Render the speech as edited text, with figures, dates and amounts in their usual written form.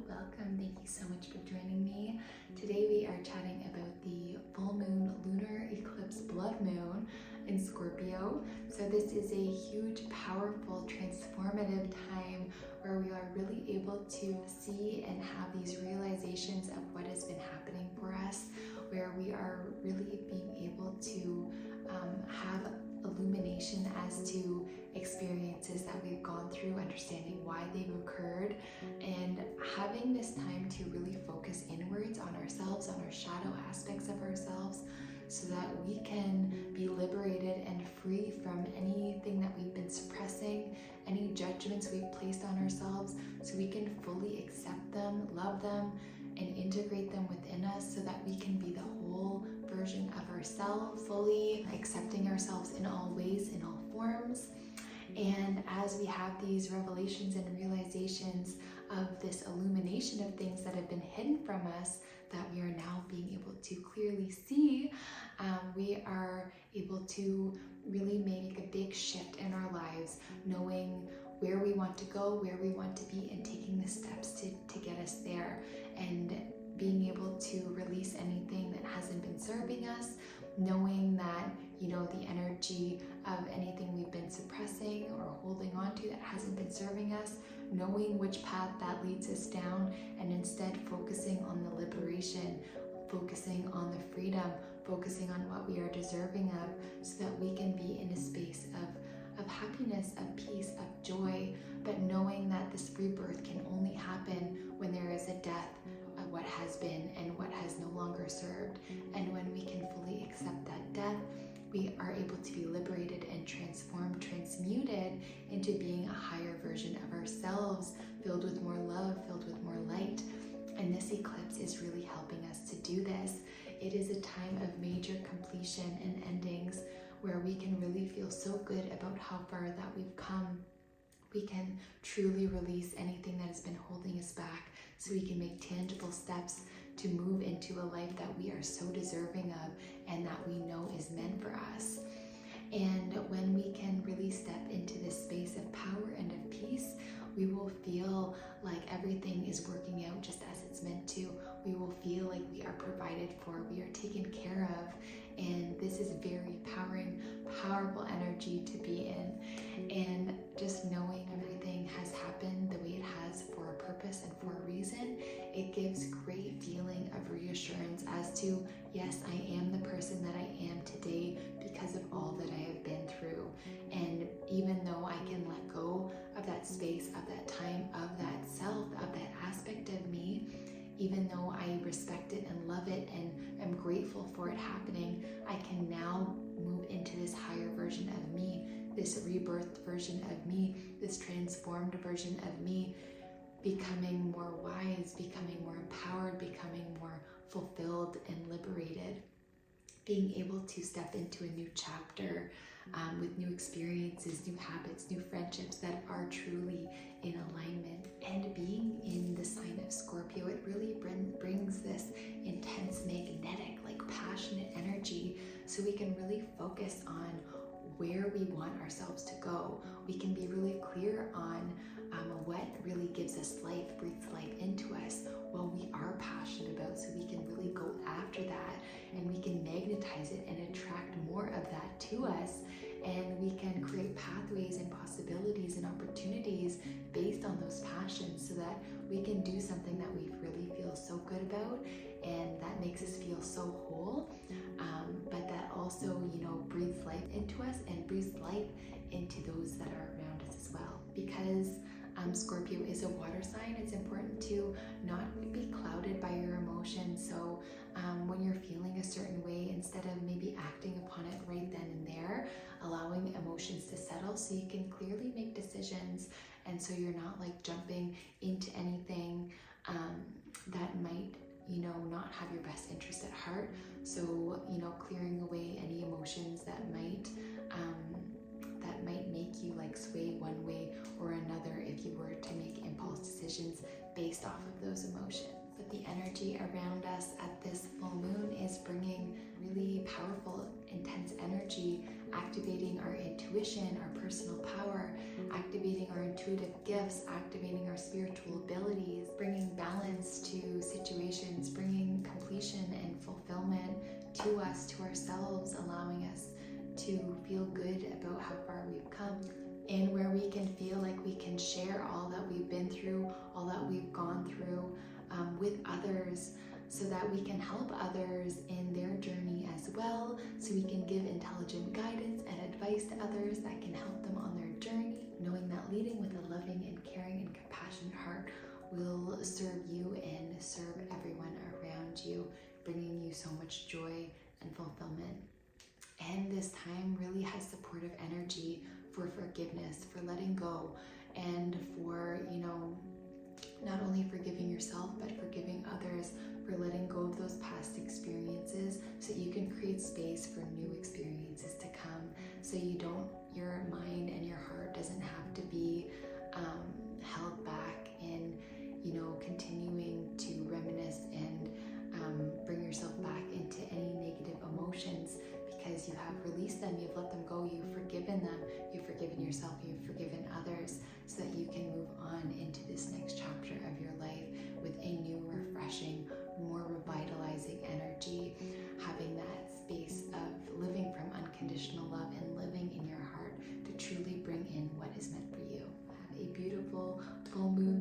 welcome. Thank you so much for joining me. Today we are chatting about the full moon lunar eclipse blood moon in Scorpio. So this is a huge, powerful, transformative time where we are really able to see and have these realizations of what has been happening for us, where we are really being able to have illumination as to experiences that we've gone through, understanding why they've occurred, and having this time to really focus inwards on ourselves, on our shadow aspects of ourselves, so that we can be liberated and free from anything that we've been suppressing, any judgments we've placed on ourselves, so we can fully accept them, love them, and integrate them within us so that we can be the whole version of ourselves, fully accepting ourselves in all ways, in all forms. And as we have these revelations and realizations of this illumination of things that have been hidden from us, that we are now being able to clearly see, we are able to really make a big shift in our lives, knowing where we want to go, where we want to be, and taking the steps to get us there, and being able to release anything that hasn't been serving us, knowing that, the energy of anything we've been suppressing or holding on to that hasn't been serving us, knowing which path that leads us down, and instead focusing on the liberation, focusing on the freedom, focusing on what we are deserving of, so that we can be in a space of happiness, of peace, of joy, but knowing that this rebirth can only happen when there is a death of what has been and what has no longer served. And when we can fully accept that death, we are able to be liberated and transformed, transmuted into being a higher version of ourselves, filled with more love, filled with more light. And this eclipse is really helping us to do this. It is a time of major completion and endings, where we can really feel so good about how far that we've come. We can truly release anything that has been holding us back, so we can make tangible steps to move into a life that we are so deserving of and that we know is meant for us. And when we can really step into this space of power and of peace, we will feel like everything is working out just as it's meant to. We will feel like we are provided for, we are taken care of, and this is very empowering, powerful energy to be in. And just knowing everything has happened the way it has for a purpose and for a reason, it gives great feeling of reassurance as to, yes, I am the person that I am today because of all that I have been through. And even though I can let go of that space, of that time, of that self, of that aspect of me, even though I respect it and love it and am grateful for it happening, I can now move into this higher version of me, this rebirthed version of me, this transformed version of me, becoming more wise, becoming more empowered, becoming more fulfilled and liberated, being able to step into a new chapter with new experiences, new habits, new friendships that are truly in alignment. And being in the sign of Scorpio, it really brings this intense, magnetic, passionate energy, so we can really focus on where we want ourselves to go. We can be really clear on what really gives us life, breathes life into us, what we are passionate about, so we can really go after that, and we can magnetize it and attract more of that to us, and we can create pathways and possibilities and opportunities based on those passions, so that we can do something that we really feel so good about and that makes us feel so whole, but that also breathes life into us and breathes life into those that are around us as well. Because Scorpio is a water sign, it's important to not be clouded by your emotions. So when you're feeling a certain way, instead of maybe acting upon it right then and there, allowing emotions to settle so you can clearly make decisions, and so you're not jumping into anything that might not have your best interest at heart. So clearing away any emotions that might make you sway one way or another if you were to make impulse decisions based off of those emotions. But the energy around us at this full moon is bringing really powerful, intense energy, activating our intuition, our personal power, activating our intuitive gifts, activating our spiritual abilities, bringing balance through with others, so that we can help others in their journey as well, so we can give intelligent guidance and advice to others that can help them on their journey, knowing that leading with a loving and caring and compassionate heart will serve you and serve everyone around you, bringing you so much joy and fulfillment. And this time really has supportive energy for forgiveness, for letting go, and for, not only forgiving yourself, but forgiving others, for letting go of those past experiences, so you can create space for new experiences to come, so your mind and your heart doesn't have to be held back in, continuing to reminisce and bring yourself back into any negative emotions, because you have released them, you've let them go, you've forgiven them, you've forgiven yourself, you've forgiven others, so that you can move on into this next chapter of your life with a new, refreshing, more revitalizing energy, having that space of living from unconditional love and living in your heart to truly bring in what is meant for you. Have a beautiful full moon